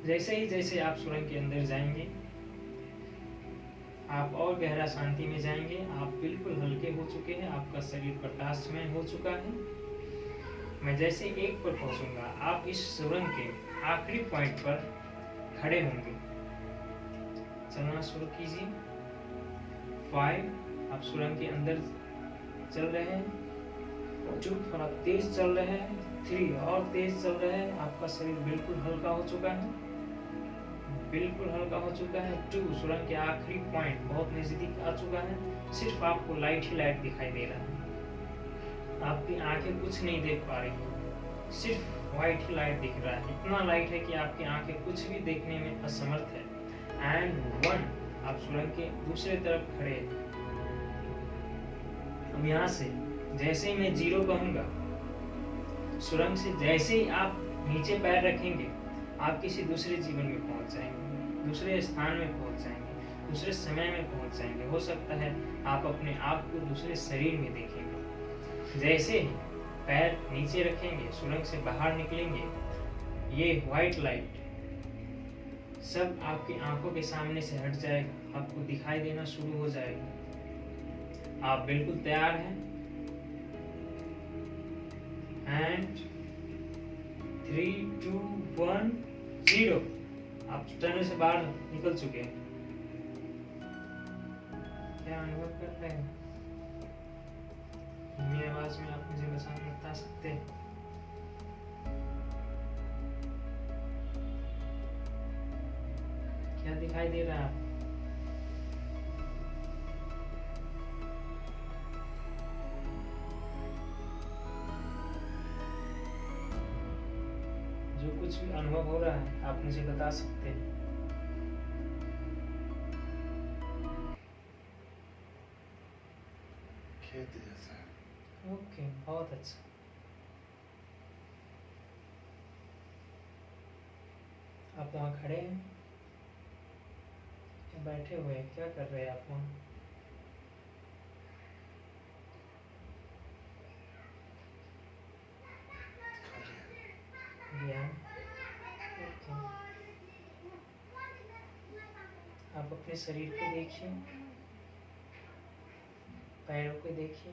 जैसे आप सुरंग के अंदर जाएंगे, आप और गहरा शांति में जाएंगे। आप बिल्कुल हल्के हो चुके हैं, आपका शरीर प्रकाशमय हो चुका है। मैं जैसे एक पर पहुंचूंगा, आप इस सुरंग के आखिरी पॉइंट पर खड़े होंगे। चलना शुरू कीजिए। 5, आप सुरंग के अंदर चल रहे हैं। 2, थोड़ा तेज चल रहे हैं। 3, और तेज चल रहे हैं। आपका शरीर बिल्कुल हल्का हो चुका है, बिल्कुल हल्का हो चुका है। 2, सुरंग के आखिरी पॉइंट बहुत नजदीक आ चुका है। सिर्फ आपको लाइट ही लाइट दिखाई दे रहा है, आपकी आंखें कुछ नहीं देख पा रही है, सिर्फ व्हाइट ही लाइट दिख रहा है। इतना लाइट है कि आपकी आंखें कुछ भी देखने में असमर्थ है। एंड 1, आप सुरंग के दूसरे तरफ खड़े हैं। अब यहाँ से जैसे ही मैं 0 कहूंगा, सुरंग से जैसे ही आप नीचे पैर रखेंगे, आप किसी दूसरे जीवन में पहुंच जाएंगे, दूसरे स्थान में पहुंच जाएंगे, दूसरे समय में पहुंच जाएंगे। हो सकता है आप अपने आप को दूसरे शरीर में देखेंगे। जैसे ही पैर नीचे रखेंगे, सुरंग से बाहर निकलेंगे, ये व्हाइट लाइट सब आपकी आंखों के सामने से हट जाएगा, आपको दिखाई देना शुरू हो जाएगा। आप बिल्कुल तैयार हैं? एंड 3, 2, 1, 0, आप टनल से बाहर निकल चुके हैं। क्या अनुभव कर रहे हैं? मेरी आवाज में आप मुझे बता सकते हैं? क्या दिखाई दे रहा है? जो कुछ भी अनुभव हो रहा है आप मुझे बता सकते हैं। खेत जैसा है। ओके, बहुत अच्छा। आप वहाँ खड़े हैं या बैठे हुए हैं? क्या कर रहे हैं आप वहाँ? ध्यान। ओके, आप अपने शरीर को देखिए, पैरों को देखिए,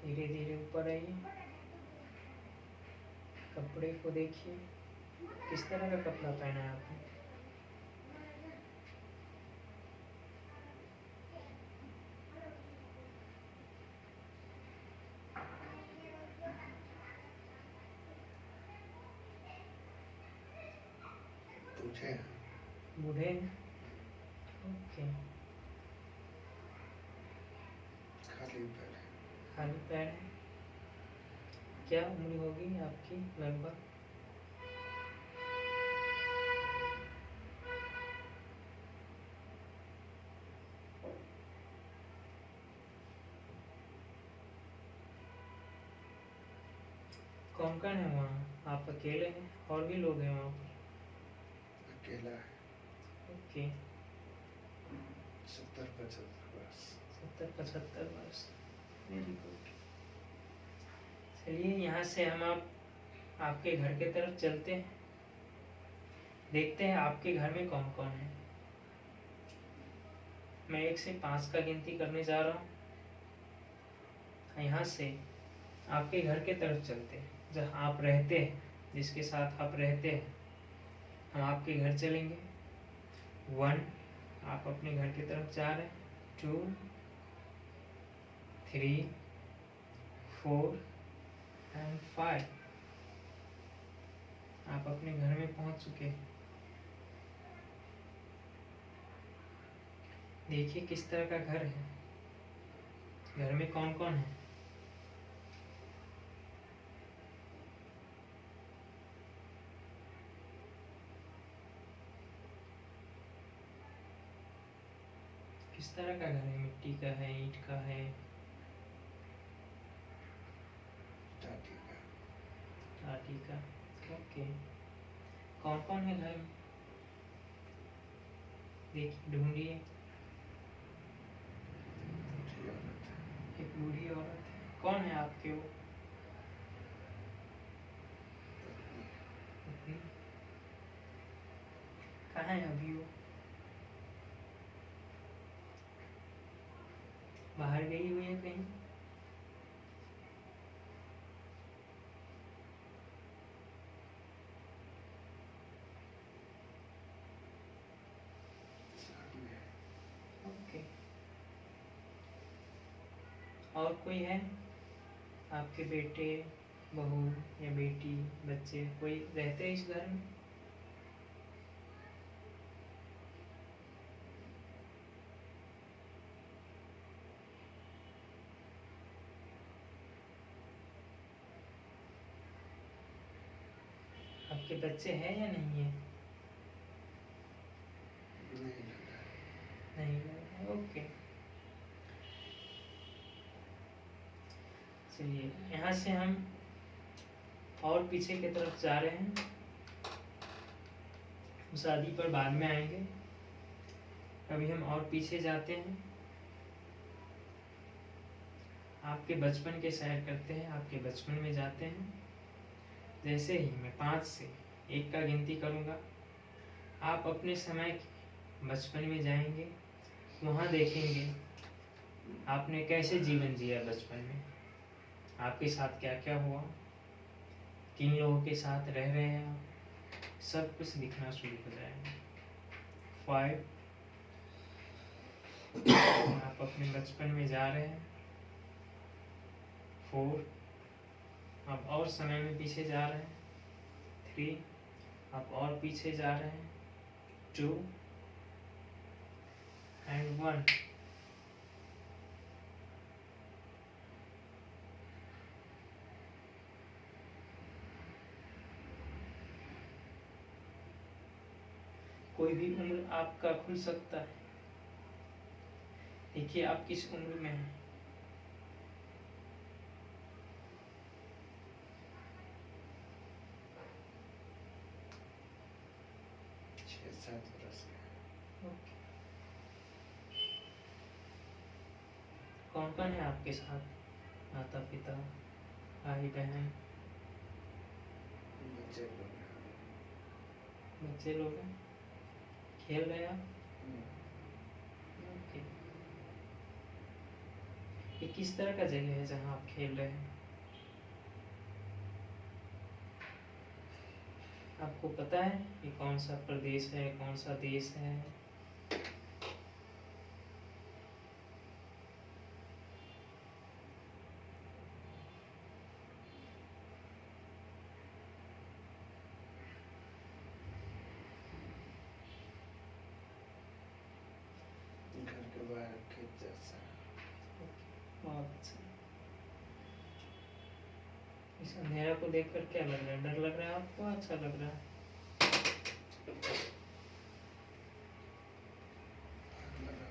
धीरे धीरे ऊपर आइए। कपड़े को देखिए, किस तरह का कपड़ा पहना है आपने? बूढ़े हैं? ओके। खाली पैर है। खाली पैर है। क्या उम्र होगी आपकी लगभग? कौन कौन है वहाँ? आप अकेले हैं? और भी लोग हैं वहाँ पर? अकेला है। ओके। 70-75 वर्ष। 70-75 वर्ष। Very good. चलिए, यहाँ से हम आपके घर के तरफ चलते हैं, देखते हैं आपके घर में कौन कौन है। मैं 1 से 5 का गिनती करने जा रहा हूँ। यहाँ से आपके घर के तरफ चलते हैं, जहाँ आप रहते हैं, जिसके साथ आप रहते हैं। हम आपके घर चलेंगे। 1, आप अपने घर की तरफ जा रहे हैं। 2, 3, 4 एंड 5, आप अपने घर में पहुंच चुके हैं। देखिए किस तरह का घर है, घर में कौन कौन है। किस तरह का घर है? मिट्टी का है, ईंट का है? टाटी का। टाटी का। ओके। कौन कौन है घर में? देखिए, ढूंढिए। बूढ़ी औरत है। एक बूढ़ी औरत है। कौन है आपके वो? पत्नी है। पत्नी। कहाँ है अभी वो? बाहर गई हुई है कहीं? सामने है। ओके। और कोई है आपके बेटे, बहू या बेटी, बच्चे कोई रहते हैं इस घर में? आपके बच्चे हैं या नहीं है? नहीं लगा है। नहीं है, ओके। चलिए यहाँ से हम और पीछे की तरफ जा रहे हैं। शादी पर बाद में आएंगे। अभी हम और पीछे जाते हैं। आपके बचपन के सैर करते हैं, आपके बचपन में जाते हैं। जैसे ही मैं 5 से 1 का गिनती करूँगा, आप अपने समय के बचपन में जाएंगे। वहाँ देखेंगे आपने कैसे जीवन जिया बचपन में, आपके साथ क्या क्या हुआ, किन लोगों के साथ रह रहे हैं आप, सब कुछ दिखना शुरू हो जाएगा। 5, आप अपने बचपन में जा रहे हैं। 4, आप और समय में पीछे जा रहे हैं। 3, आप और पीछे जा रहे हैं। 2 and 1। कोई भी उम्र आपका खुल सकता है। देखिए आप किस उम्र में हैं। 6-7 बरस है। कौन कौन है आपके साथ? माता पिता, भाई बहन, बच्चे लोग हैं। बच्चे लोग हैं। खेल रहे हैं आप? ओके। ये किस तरह का जगह है जहाँ आप खेल रहे हैं? आपको पता है ये कौन सा प्रदेश है, कौन सा देश है? घर के बाहर खेत जैसा है। बहुत अच्छा। इस अंधेरा को देखकर क्या लग रहा है? डर लग रहा है आपको? अच्छा लग रहा है? आग लगा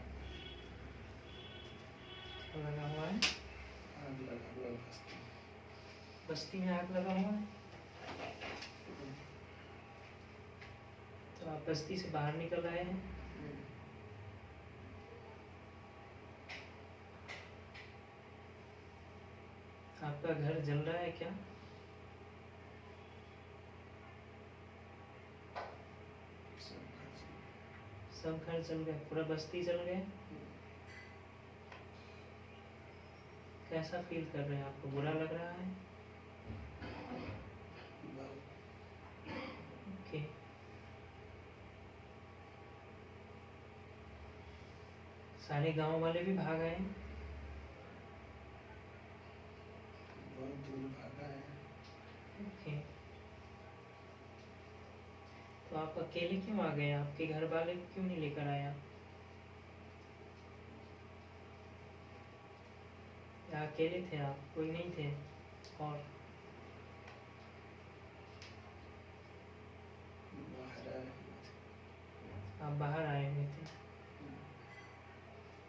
लगा हुआ है? आग लगा हुआ बस्ती में। बस्ती में आग लगा हुआ है? तो आप बस्ती से बाहर निकल आए हैं? आपका घर जल रहा है क्या? सब घर जल गए? पूरा बस्ती जल गए? कैसा फील कर रहे हैं? आपको बुरा लग रहा है? ओके। सारे गांव वाले भी भाग आए? बहुत दूर भागा है। ओके। तो आप अकेले क्यों आ गए? आपके घर वाले क्यों नहीं लेकर आए आप? या अकेले थे आप, कोई नहीं थे? और बाहर आए हुए थे। आप बाहर आए हुए थे?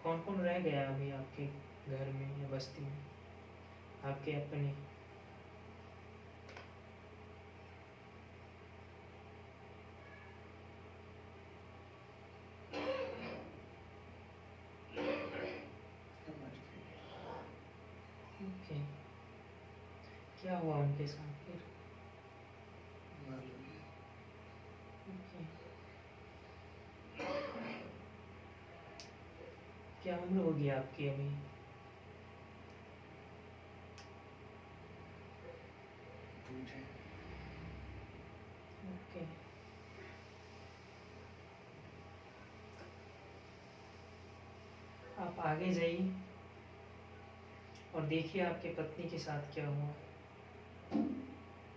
कौन कौन रह गया अभी आपके घर में या बस्ती में, आपके अपने? समझ गए। ओके। क्या हुआ उनके साथ फिर? मालूम नहीं। ओके। क्या उम्र होगी आपकी अभी? पूछे ओके। आप आगे जाइए और देखिए आपके पत्नी के साथ क्या हुआ।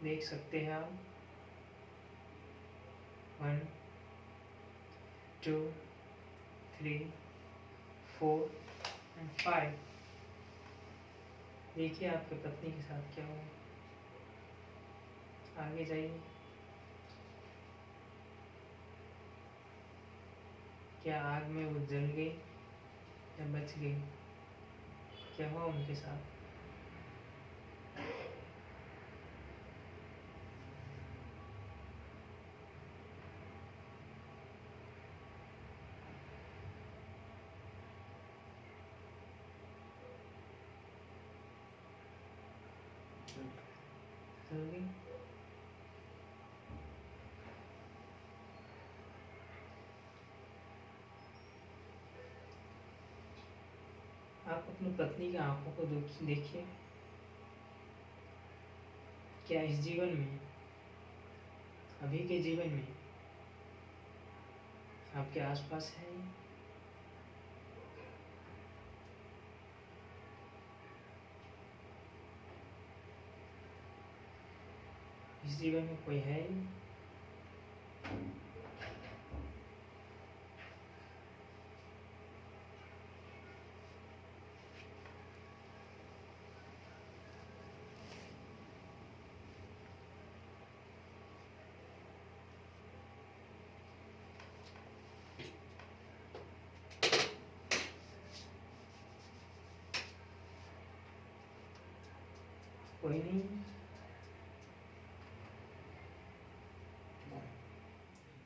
देख सकते हैं आप 1 2 3 4 एंड 5। देखिए आपके पत्नी के साथ क्या हुआ। आगे जाइए। क्या आग में वो जल गई या बच गई? क्या हुआ उनके साथ? जल गई। आप अपनी पत्नी की आंखों को देखिए। क्या इस जीवन में, अभी के जीवन में आपके आसपास है? इस जीवन में कोई है? कोई नहीं।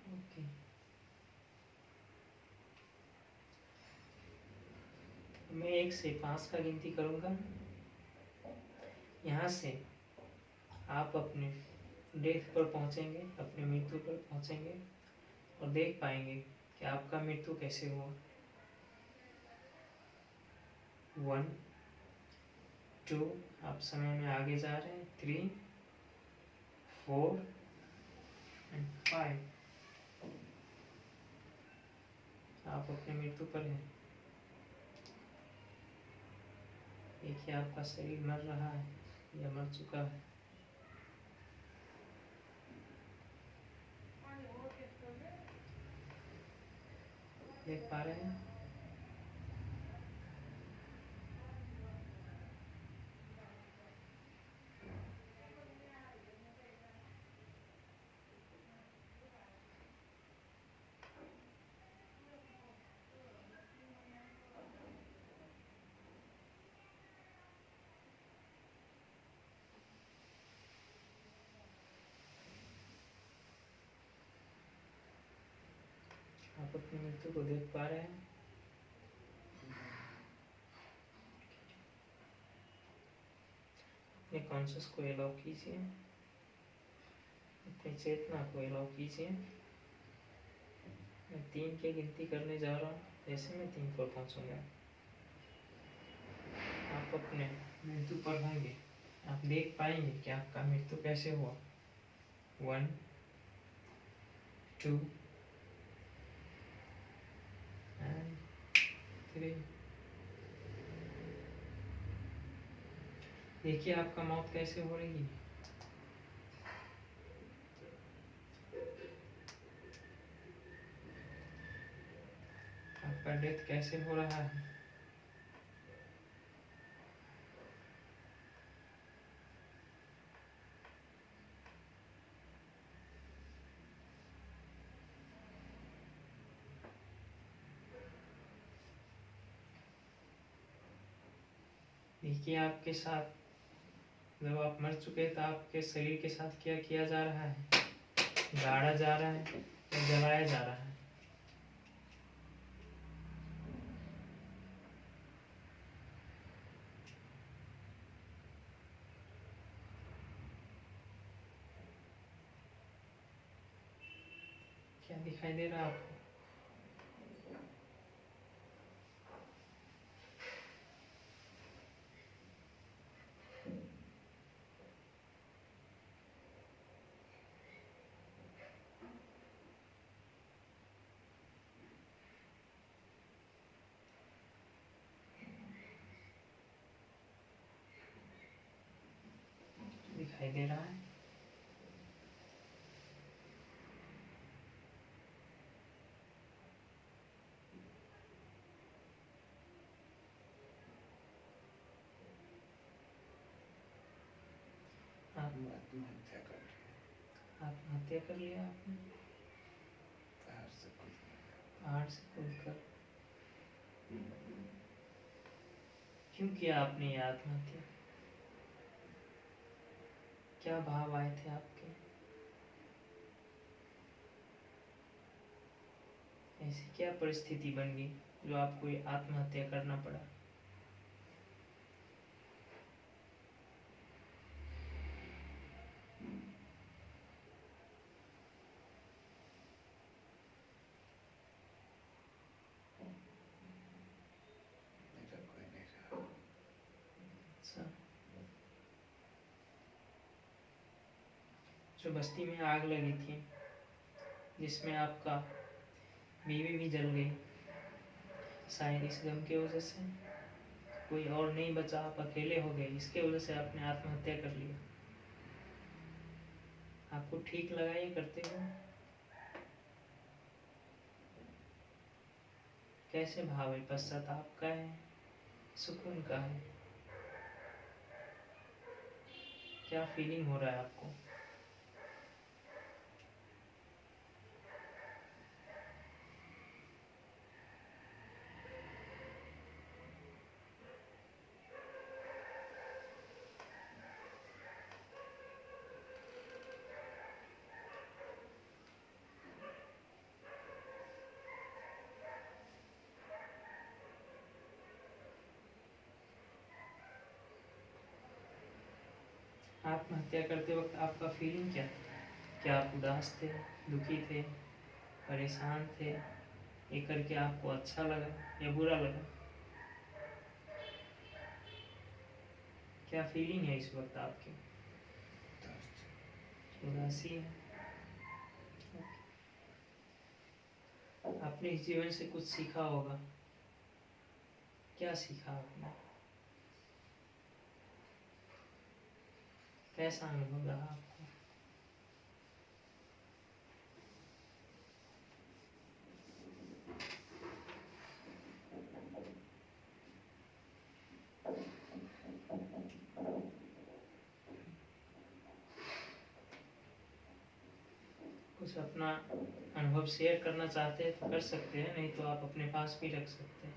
ओके। मैं 1 से 5 का गिनती करूँगा। यहाँ से आप अपने डेथ पर पहुँचेंगे, अपने मृत्यु पर पहुँचेंगे और देख पाएंगे कि आपका मृत्यु कैसे हुआ। 1 2, आप समय में आगे जा रहे हैं। 3 4 एंड 5, आप अपने मृत्यु पर हैं। देखिए आपका शरीर मर रहा है या मर चुका है। देख पा रहे हैं? आप अपनी मृत्यु को देख पा रहे हैं? अपने कॉन्शियस को अलाउ कीजिए, अपनी चेतना को अलाउ कीजिए। मैं 3 की गिनती करने जा रहा हूँ। जैसे मैं 3 पर पहुँचूंगा आप अपने मृत्यु पर होंगे। आप देख पाएंगे कि आपका मृत्यु कैसे हुआ। 1 2 एंड 3। देखिए आपका मौत कैसे हो रही है। आपका डेथ कैसे हो रहा है। देखिए आपके साथ जब आप मर चुके तो आपके शरीर के साथ क्या किया जा रहा है। गाड़ा जा रहा है या जलाया जा रहा है। क्या दिखाई दे रहा है आपको? दिखाई दे रहा है? आत्महत्या कर ली। आत्महत्या कर लिया आपने? पहाड़ से कूद गया। पहाड़ से कूदकर? क्यों किया आपने ये आत्महत्या? क्या भाव आए थे आपके? ऐसी क्या परिस्थिति बन गई जो आपको ये आत्महत्या करना पड़ा? मेरा कोई नहीं रहा। अच्छा, जो बस्ती में आग लगी थी जिसमें आपका बीवी भी जल गई, शायद इस गम की वजह से कोई और नहीं बचा, आप अकेले हो गए, इसके वजह से आपने आत्महत्या कर लिया। आपको ठीक लगा ये करते हुए? कैसे भाव है? पश्चाताप का है, सुकून का है? क्या फीलिंग हो रहा है आपको? आत्महत्या करते वक्त आपका फीलिंग क्या था? क्या आप उदास थे, दुखी थे, परेशान थे? ये करके आपको अच्छा लगा या बुरा लगा? क्या फीलिंग है इस वक्त आपकी? उदासी है। आपने इस जीवन से कुछ सीखा होगा। क्या सीखा आपने? कैसा अनुभव रहा आपको? कुछ अपना अनुभव शेयर करना चाहते हैं तो कर सकते हैं, नहीं तो आप अपने पास भी रख सकते हैं।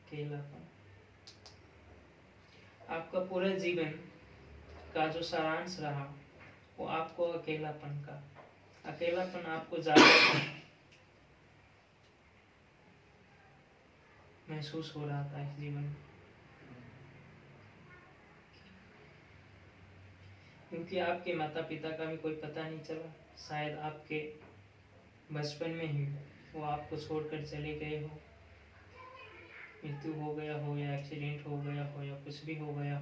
अकेलापन। आपका पूरा जीवन का जो सारांश रहा वो आपको अकेलापन का, अकेलापन आपको ज्यादा महसूस हो रहा था इस जीवन में, क्योंकि आपके माता पिता का भी कोई पता नहीं चला। शायद आपके बचपन में ही वो आपको छोड़कर चले गए हो, मृत्यु हो गया हो या एक्सीडेंट हो गया हो या कुछ भी हो गया।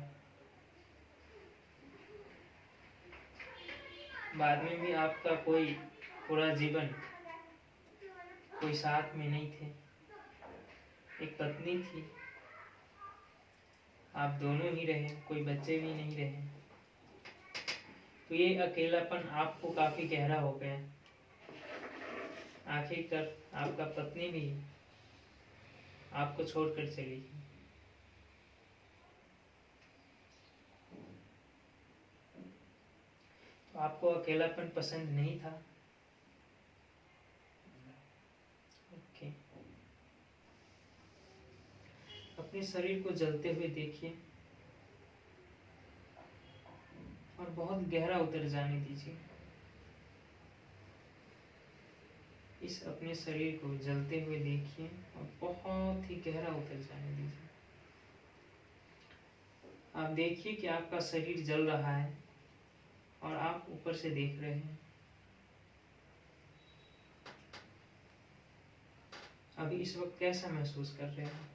बाद में भी आपका कोई पूरा जीवन कोई साथ में नहीं थे। एक पत्नी थी, आप दोनों ही रहे, कोई बच्चे भी नहीं रहे। तो ये अकेलापन आपको काफी गहरा हो गया। आखिरकार आपका पत्नी भी आपको छोड़कर चली गई। तो आपको अकेलापन पसंद नहीं था? ओके। अपने शरीर को जलते हुए देखिए और बहुत गहरा उतर जाने दीजिए। इस अपने शरीर को जलते हुए देखिए और बहुत ही गहरा उतर जाने दीजिए। आप देखिए कि आपका शरीर जल रहा है और आप ऊपर से देख रहे हैं। अभी इस वक्त कैसा महसूस कर रहे हैं?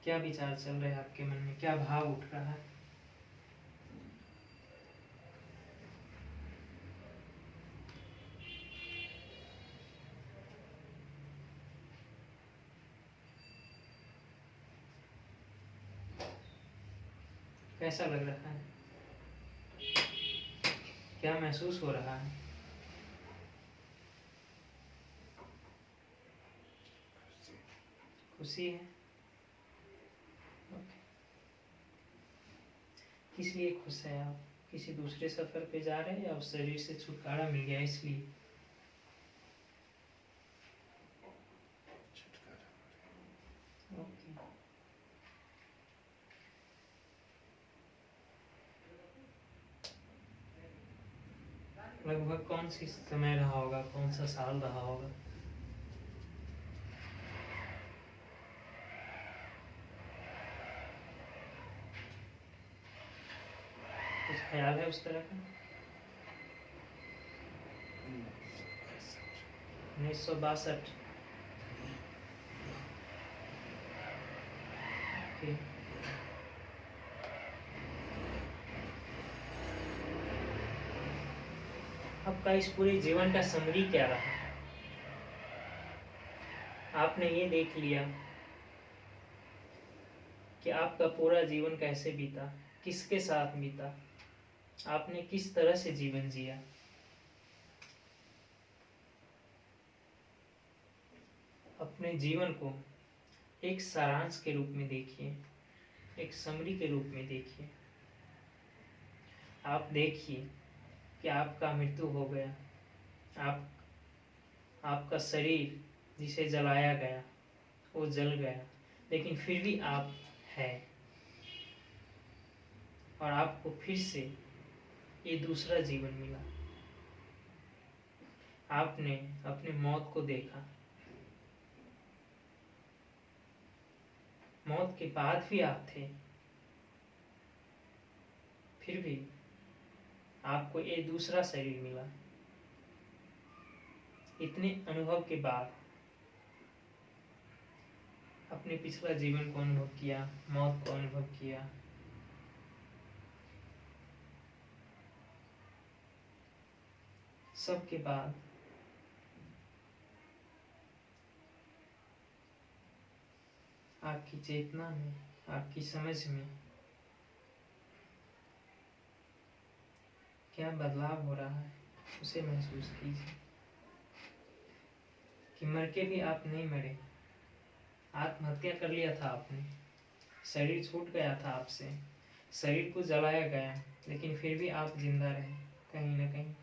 क्या विचार चल रहे हैं आपके मन में? क्या भाव उठ रहा है? कैसा लग रहा है? क्या महसूस हो रहा है? खुशी। खुशी है। ओके। किस लिए खुश है आप? किसी दूसरे सफर पे जा रहे हैं या उस शरीर से छुटकारा मिल गया इसलिए? छुटकारा मिल ओके। लगभग कौन सी समय रहा होगा, कौन सा साल रहा होगा? कुछ ख्याल है उस तरह का? गया। 1962। ओके। आपका इस पूरे जीवन का समरी क्या रहा? आपने ये देख लिया कि आपका पूरा जीवन कैसे बीता, किसके साथ बीता, आपने किस तरह से जीवन जिया। अपने जीवन को एक सारांश के रूप में देखिए, एक समरी के रूप में देखिए। आप देखिए कि आपका मृत्यु हो गया, आपका शरीर जिसे जलाया गया वो जल गया, लेकिन फिर भी आप हैं और आपको फिर से ये दूसरा जीवन मिला। आपने अपनी मौत को देखा, मौत के बाद भी आप थे, फिर भी आपको ये दूसरा शरीर मिला। इतने अनुभव के बाद अपने पिछला जीवन को अनुभव किया, मौत को अनुभव किया, सबके बाद आपकी चेतना में, आपकी समझ में क्या बदलाव हो रहा है उसे महसूस कीजिए। कि मर के भी आप नहीं मरे, आत्महत्या कर लिया था आपने, शरीर छूट गया था आपसे, शरीर को जलाया गया, लेकिन फिर भी आप जिंदा रहे कहीं ना कहीं।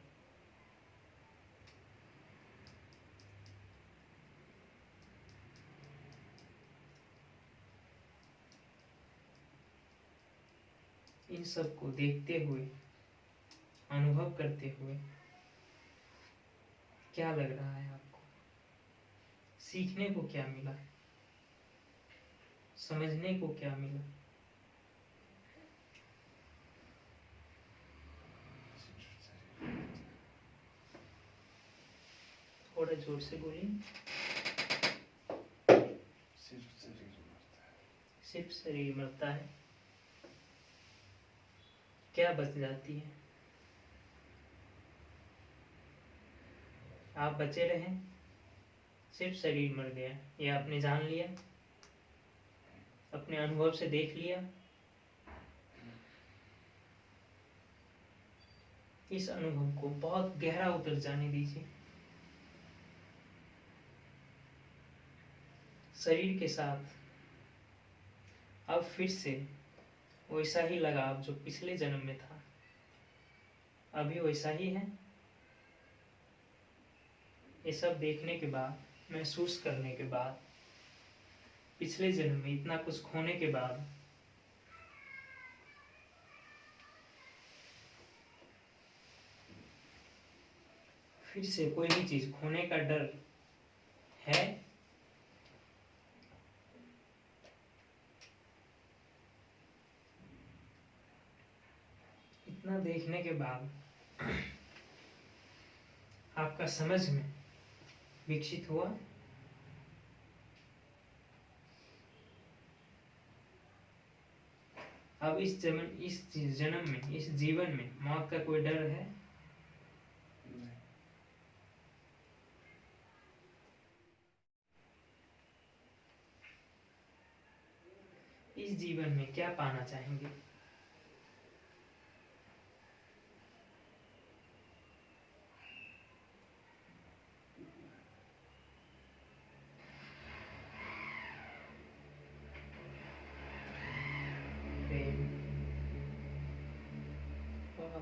इन सब को देखते हुए, अनुभव करते हुए क्या लग रहा है आपको? सीखने को क्या मिला? समझने को क्या मिला? थोड़ा जोर से बोलिए। सिर्फ शरीर मरता है। सिर्फ शरीर मरता है, क्या बच जाती है? आप बचे रहे, सिर्फ शरीर मर गया, ये आपने जान लिया, अपने अनुभव से देख लिया। इस अनुभव को बहुत गहरा उतर जाने दीजिए। शरीर के साथ अब फिर से वैसा ही लगाव जो पिछले जन्म में था, अभी वैसा ही है। ये सब देखने के बाद, महसूस करने के बाद, पिछले जन्म में इतना कुछ खोने के बाद फिर से कोई भी चीज खोने का डर है? इतना देखने के बाद आपका समझ में विकसित हुआ? अब इस जन्म में, इस जीवन में मौत का कोई डर है? नहीं। इस जीवन में क्या पाना चाहेंगे?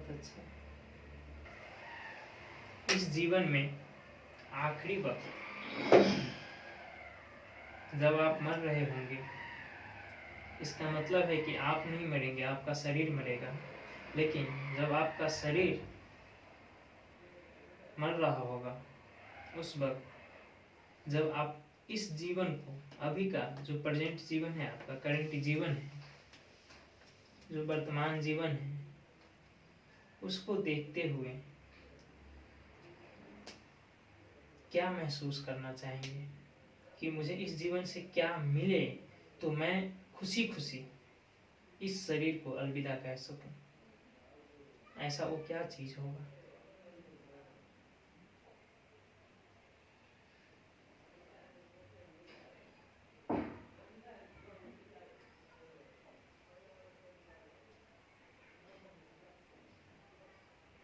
बहुत अच्छा। इस जीवन में आखिरी वक्त जब आप मर रहे होंगे, इसका मतलब है कि आप नहीं मरेंगे, आपका शरीर मरेगा। लेकिन जब आपका शरीर मर रहा होगा, उस वक्त जब आप इस जीवन को, अभी का जो प्रेजेंट जीवन है, आपका करंट जीवन है, जो वर्तमान जीवन है, उसको देखते हुए क्या महसूस करना चाहेंगे कि मुझे इस जीवन से क्या मिले तो मैं खुशी खुशी इस शरीर को अलविदा कह सकूं। ऐसा वो क्या चीज होगा?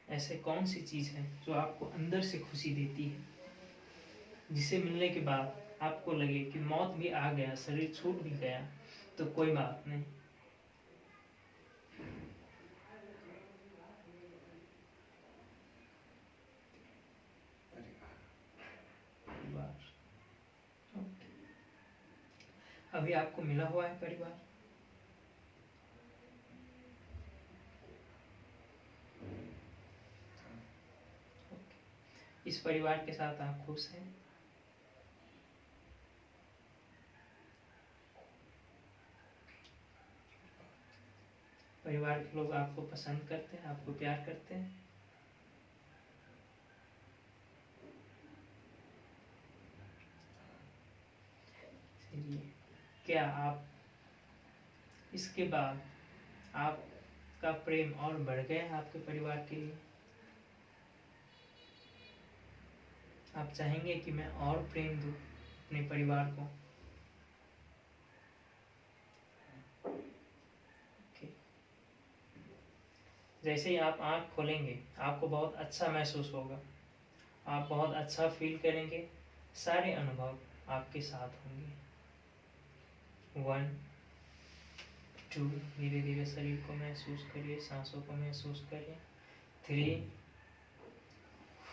ऐसे कौन सी चीज है जो आपको अंदर से खुशी देती है, जिसे मिलने के बाद आपको लगे कि मौत भी आ गया, शरीर छूट भी गया तो कोई बात नहीं। परिवार। ओके। अभी आपको मिला हुआ है परिवार? इस परिवार के साथ आप खुश हैं? परिवार के लोग आपको पसंद करते हैं, आपको प्यार करते हैं? चलिए, क्या आप इसके बाद आपका प्रेम और बढ़ गया आपके परिवार के लिए? आप चाहेंगे कि मैं और प्रेम दूं अपने परिवार को? ओके। जैसे ही आप आँख खोलेंगे, आपको बहुत अच्छा महसूस होगा, आप बहुत अच्छा फील करेंगे, सारे अनुभव आपके साथ होंगे। 1 2, धीरे धीरे शरीर को महसूस करिए, सांसों को महसूस करिए। 3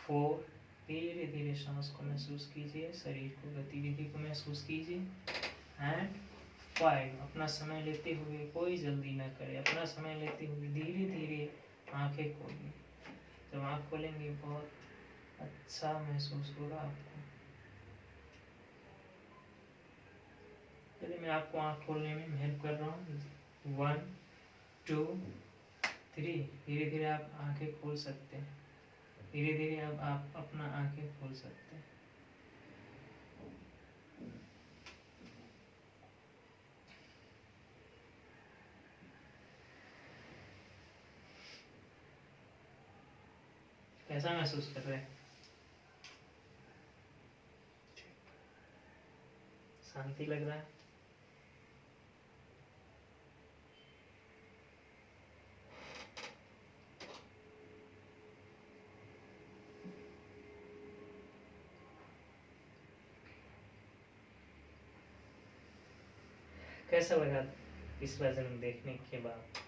4, धीरे धीरे सांस को महसूस कीजिए, शरीर को, गतिविधि को महसूस कीजिए। एंड 5, अपना समय लेते हुए, कोई जल्दी ना करे, अपना समय लेते हुए धीरे धीरे आंखें खोलिए। जब आँख खोलेंगे बहुत अच्छा महसूस होगा आपको। चलिए, मैं आपको आँख खोलने में हेल्प कर रहा हूँ। 1 2 3, धीरे धीरे आप आंखें खोल सकते हैं। धीरे धीरे अब आप अपना आंखें खोल सकते हैं। कैसा महसूस कर रहे हैं? शांति लग रहा है? कैसा लगा इस भजन देखने के बाद?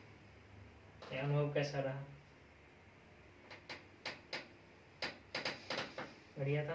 यह अनुभव कैसा रहा? बढ़िया था?